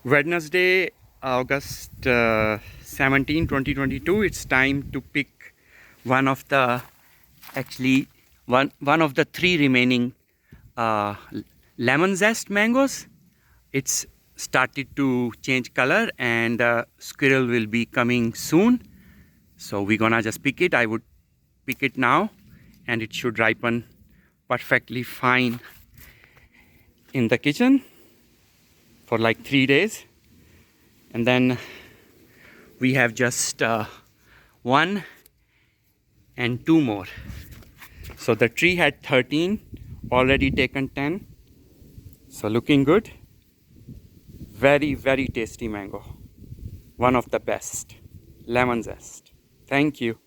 Wednesday, August 17, 2022. It's time to pick one of the actually one of the three remaining uh, lemon zest mangoes. It's started to change color, and squirrel will be coming soon. So we're gonna just pick it. I would pick it now, and it should ripen perfectly fine in the kitchen for like 3 days, and then we have just one and two more. So the tree had 13, already taken 10. So looking good. Very, very tasty mango. One of the best. Lemon zest. Thank you.